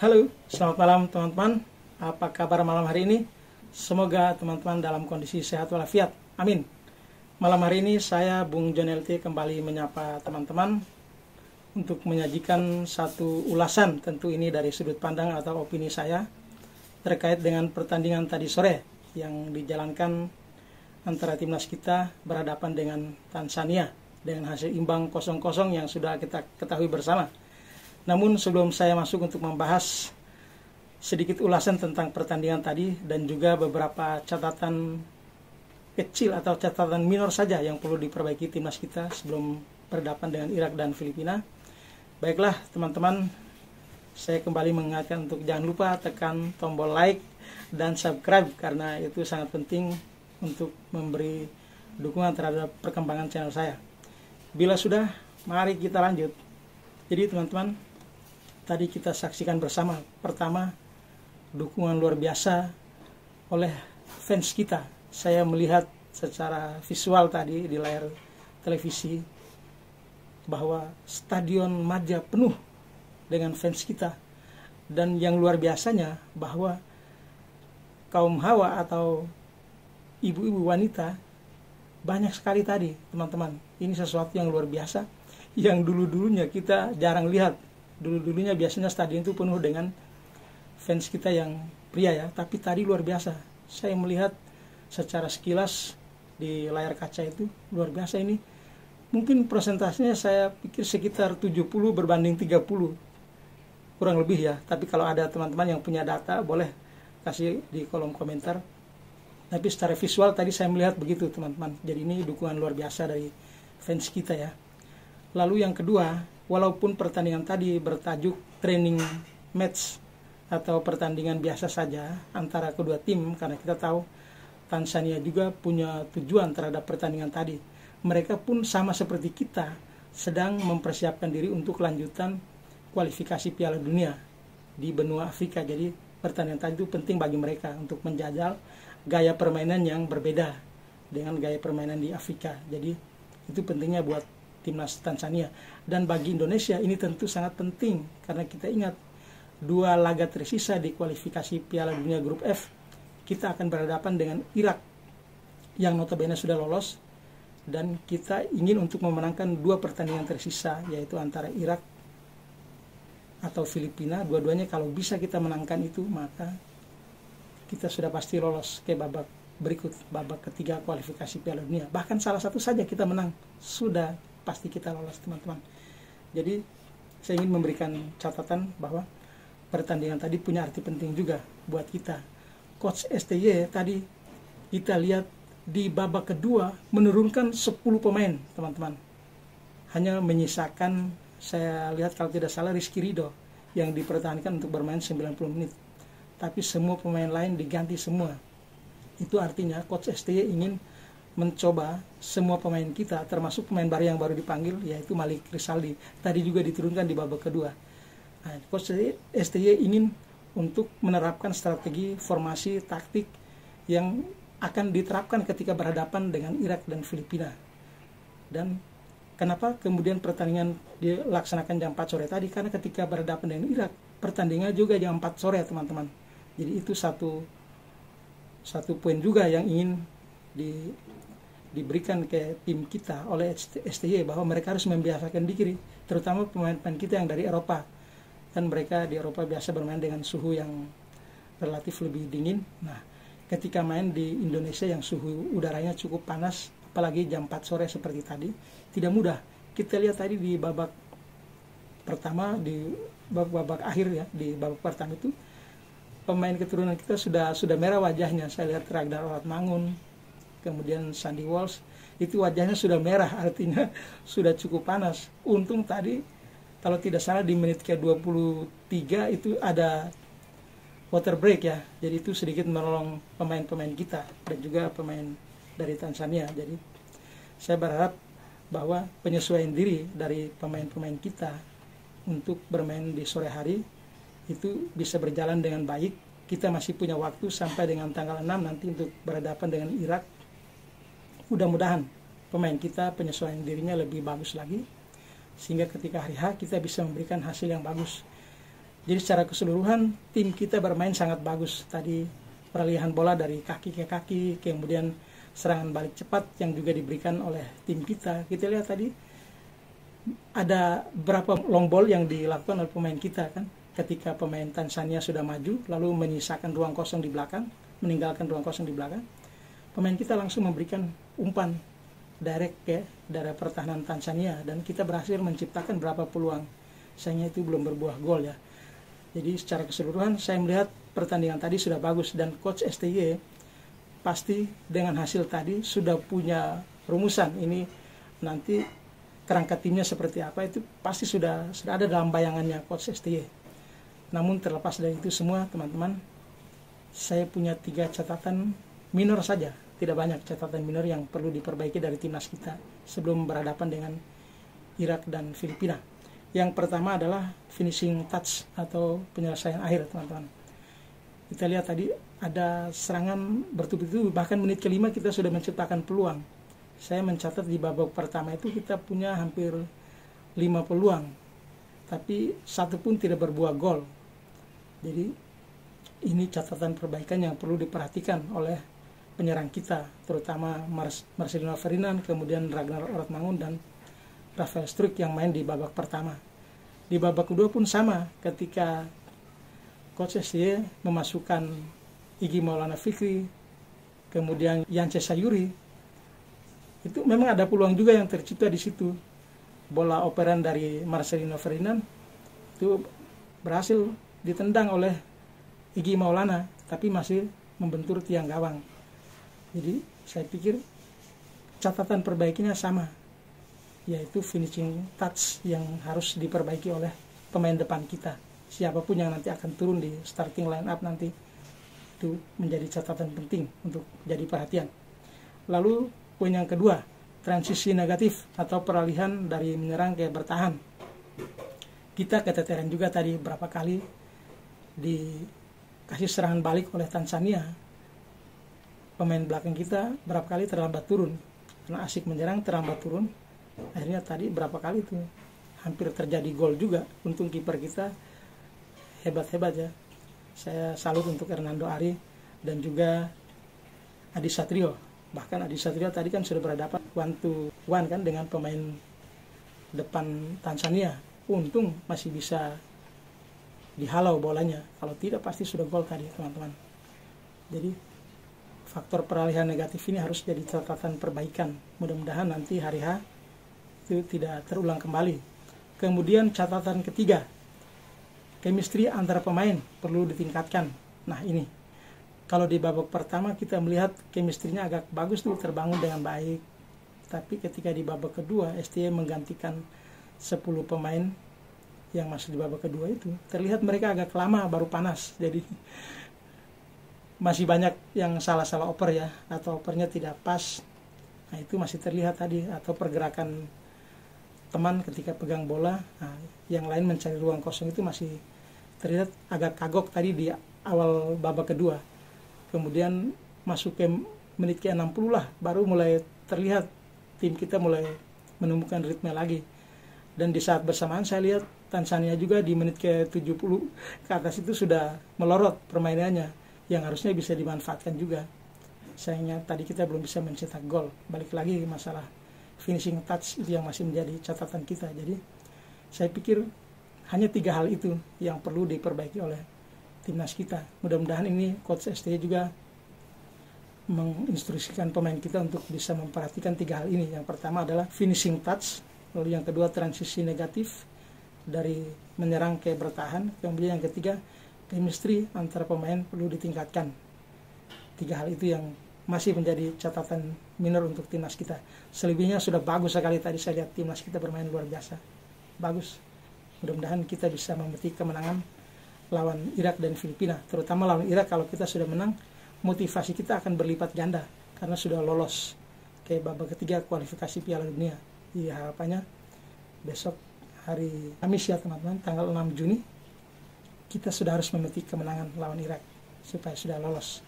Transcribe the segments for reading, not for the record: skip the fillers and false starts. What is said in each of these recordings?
Halo, selamat malam teman-teman. Apa kabar malam hari ini? Semoga teman-teman dalam kondisi sehat walafiat. Amin. Malam hari ini saya Bung John LT kembali menyapa teman-teman untuk menyajikan satu ulasan, tentu ini dari sudut pandang atau opini saya terkait dengan pertandingan tadi sore yang dijalankan antara timnas kita berhadapan dengan Tanzania dengan hasil imbang 0-0 yang sudah kita ketahui bersama. Namun sebelum saya masuk untuk membahas sedikit ulasan tentang pertandingan tadi dan juga beberapa catatan kecil atau catatan minor saja yang perlu diperbaiki timnas kita sebelum berhadapan dengan Irak dan Filipina. Baiklah teman-teman, saya kembali mengingatkan untuk jangan lupa tekan tombol like dan subscribe karena itu sangat penting untuk memberi dukungan terhadap perkembangan channel saya. Bila sudah, mari kita lanjut. Jadi teman-teman, tadi kita saksikan bersama, pertama, dukungan luar biasa oleh fans kita. Saya melihat secara visual tadi di layar televisi bahwa Stadion Madia penuh dengan fans kita. Dan yang luar biasanya bahwa kaum hawa atau ibu-ibu wanita banyak sekali tadi, teman-teman. Ini sesuatu yang luar biasa yang dulu-dulunya kita jarang lihat. Dulu-dulunya biasanya stadion itu penuh dengan fans kita yang pria ya, tapi tadi luar biasa. Saya melihat secara sekilas di layar kaca itu luar biasa ini. Mungkin persentasenya saya pikir sekitar 70 berbanding 30. Kurang lebih ya, tapi kalau ada teman-teman yang punya data boleh kasih di kolom komentar. Tapi secara visual tadi saya melihat begitu teman-teman. Jadi ini dukungan luar biasa dari fans kita ya. Lalu yang kedua, walaupun pertandingan tadi bertajuk training match atau pertandingan biasa saja antara kedua tim, karena kita tahu Tanzania juga punya tujuan terhadap pertandingan tadi. Mereka pun sama seperti kita sedang mempersiapkan diri untuk lanjutan kualifikasi Piala Dunia di benua Afrika. Jadi pertandingan tadi itu penting bagi mereka untuk menjajal gaya permainan yang berbeda dengan gaya permainan di Afrika. Jadi itu pentingnya buat timnas Tanzania. Dan bagi Indonesia ini tentu sangat penting karena kita ingat 2 laga tersisa di kualifikasi Piala Dunia Grup F. Kita akan berhadapan dengan Irak yang notabene sudah lolos, dan kita ingin untuk memenangkan 2 pertandingan tersisa, yaitu antara Irak atau Filipina. Dua-duanya kalau bisa kita menangkan itu, maka kita sudah pasti lolos ke babak berikut, babak ketiga kualifikasi Piala Dunia. Bahkan salah satu saja kita menang, sudah pasti kita lolos teman-teman. Jadi saya ingin memberikan catatan bahwa pertandingan tadi punya arti penting juga buat kita. Coach STY tadi kita lihat di babak kedua menurunkan 10 pemain teman-teman. Hanya menyisakan, saya lihat kalau tidak salah, Rizky Ridho yang dipertahankan untuk bermain 90 menit. Tapi semua pemain lain diganti semua. Itu artinya Coach STY ingin mencoba semua pemain kita, termasuk pemain baru yang baru dipanggil, yaitu Malik Rizaldi. Tadi juga diturunkan di babak kedua. Nah, Coach STY ingin untuk menerapkan strategi formasi taktik yang akan diterapkan ketika berhadapan dengan Irak dan Filipina. Dan kenapa kemudian pertandingan dilaksanakan jam 4 sore tadi? Karena ketika berhadapan dengan Irak, pertandingan juga jam 4 sore teman-teman. Jadi itu satu poin juga yang ingin diberikan ke tim kita oleh STY, bahwa mereka harus membiasakan diri, terutama pemain-pemain kita yang dari Eropa. Kan mereka di Eropa biasa bermain dengan suhu yang relatif lebih dingin. Nah, ketika main di Indonesia yang suhu udaranya cukup panas, apalagi jam 4 sore seperti tadi, tidak mudah. Kita lihat tadi di babak pertama, di babak akhir ya, di babak pertama itu pemain keturunan kita sudah merah wajahnya. Saya lihat Ragnar Mangun, kemudian Sandy Walsh, itu wajahnya sudah merah, artinya sudah cukup panas. Untung tadi kalau tidak salah di menit ke-23 itu ada water break ya, jadi itu sedikit menolong pemain-pemain kita dan juga pemain dari Tanzania. Jadi saya berharap bahwa penyesuaian diri dari pemain-pemain kita untuk bermain di sore hari itu bisa berjalan dengan baik. Kita masih punya waktu sampai dengan tanggal 6 nanti untuk berhadapan dengan Irak. Mudah-mudahan pemain kita penyesuaian dirinya lebih bagus lagi, sehingga ketika hari H kita bisa memberikan hasil yang bagus. Jadi secara keseluruhan tim kita bermain sangat bagus. Tadi peralihan bola dari kaki ke kaki, kemudian serangan balik cepat yang juga diberikan oleh tim kita. Kita lihat tadi ada berapa long ball yang dilakukan oleh pemain kita kan. Ketika pemain Tanzania sudah maju, lalu menyisakan ruang kosong di belakang, meninggalkan ruang kosong di belakang, pemain kita langsung memberikan umpan direct ya dari pertahanan Tanzania, dan kita berhasil menciptakan berapa peluang. Sayangnya itu belum berbuah gol ya. Jadi secara keseluruhan saya melihat pertandingan tadi sudah bagus, dan Coach STY pasti dengan hasil tadi sudah punya rumusan. Ini nanti kerangka timnya seperti apa itu pasti sudah ada dalam bayangannya Coach STY. Namun terlepas dari itu semua teman-teman, saya punya 3 catatan minor saja, tidak banyak catatan minor yang perlu diperbaiki dari timnas kita sebelum berhadapan dengan Irak dan Filipina. Yang pertama adalah finishing touch atau penyelesaian akhir teman-teman. Kita lihat tadi ada serangan bertubi-tubi, bahkan menit kelima kita sudah menciptakan peluang. Saya mencatat di babak pertama itu kita punya hampir 5 peluang, tapi satu pun tidak berbuah gol. Jadi ini catatan perbaikan yang perlu diperhatikan oleh penyerang kita, terutama Marcelino Ferdinand, kemudian Ragnar Ortmangun dan Rafael Struijk yang main di babak pertama. Di babak kedua pun sama, ketika Coach STY memasukkan Igi Maulana Fikri, kemudian Yance Sayuri, itu memang ada peluang juga yang tercipta di situ. Bola operan dari Marcelino Ferdinand itu berhasil ditendang oleh Igi Maulana, tapi masih membentur tiang gawang. Jadi saya pikir catatan perbaikinya sama, yaitu finishing touch yang harus diperbaiki oleh pemain depan kita. Siapapun yang nanti akan turun di starting line up nanti, itu menjadi catatan penting untuk jadi perhatian. Lalu poin yang kedua, transisi negatif atau peralihan dari menyerang ke bertahan. Kita keteteran juga tadi berapa kali dikasih serangan balik oleh Tanzania. Pemain belakang kita berapa kali terlambat turun, karena asik menyerang terlambat turun. Akhirnya tadi berapa kali itu hampir terjadi gol juga. Untung kiper kita hebat-hebat ya. Saya salut untuk Hernando Ari dan juga Adi Satrio. Bahkan Adi Satrio tadi kan sudah berhadapan 1-1 kan dengan pemain depan Tanzania. Untung masih bisa dihalau bolanya. Kalau tidak pasti sudah gol tadi teman-teman. Jadi faktor peralihan negatif ini harus jadi catatan perbaikan. Mudah-mudahan nanti hari H itu tidak terulang kembali. Kemudian catatan ketiga, chemistry antara pemain perlu ditingkatkan. Nah ini, kalau di babak pertama kita melihat chemistry-nya agak bagus tuh, terbangun dengan baik. Tapi ketika di babak kedua STY menggantikan 10 pemain yang masuk di babak kedua itu, terlihat mereka agak lama baru panas. Jadi masih banyak yang salah-salah oper ya, atau opernya tidak pas. Nah itu masih terlihat tadi, atau pergerakan teman ketika pegang bola, nah, yang lain mencari ruang kosong itu masih terlihat agak kagok tadi di awal babak kedua. Kemudian masuk ke menit ke 60 lah, baru mulai terlihat tim kita mulai menemukan ritme lagi. Dan di saat bersamaan saya lihat Tanzania juga di menit ke 70 ke atas itu sudah melorot permainannya, yang harusnya bisa dimanfaatkan juga. Sayangnya tadi kita belum bisa mencetak gol. Balik lagi masalah finishing touch itu yang masih menjadi catatan kita. Jadi saya pikir hanya 3 hal itu yang perlu diperbaiki oleh timnas kita. Mudah-mudahan ini Coach STY juga menginstruksikan pemain kita untuk bisa memperhatikan 3 hal ini. Yang pertama adalah finishing touch, lalu yang kedua transisi negatif dari menyerang ke bertahan, kemudian yang ketiga chemistry antara pemain perlu ditingkatkan. 3 hal itu yang masih menjadi catatan minor untuk timnas kita. Selebihnya sudah bagus sekali, tadi saya lihat timnas kita bermain luar biasa. Bagus. Mudah-mudahan kita bisa memetik kemenangan lawan Irak dan Filipina. Terutama lawan Irak, kalau kita sudah menang, motivasi kita akan berlipat ganda karena sudah lolos ke babak ketiga kualifikasi Piala Dunia. Jadi harapannya besok hari Kamis ya teman-teman, tanggal 6 Juni, kita sudah harus memetik kemenangan lawan Irak supaya sudah lolos.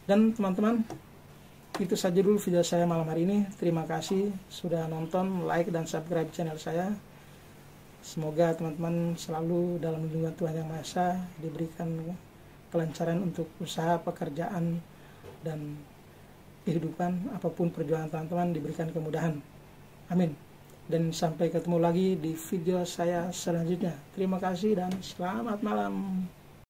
Dan teman-teman, itu saja dulu video saya malam hari ini. Terima kasih sudah nonton, like, dan subscribe channel saya. Semoga teman-teman selalu dalam lindungan Tuhan Yang Maha Esa, diberikan kelancaran untuk usaha, pekerjaan, dan kehidupan, apapun perjuangan teman-teman diberikan kemudahan. Amin. Dan sampai ketemu lagi di video saya selanjutnya. Terima kasih dan selamat malam.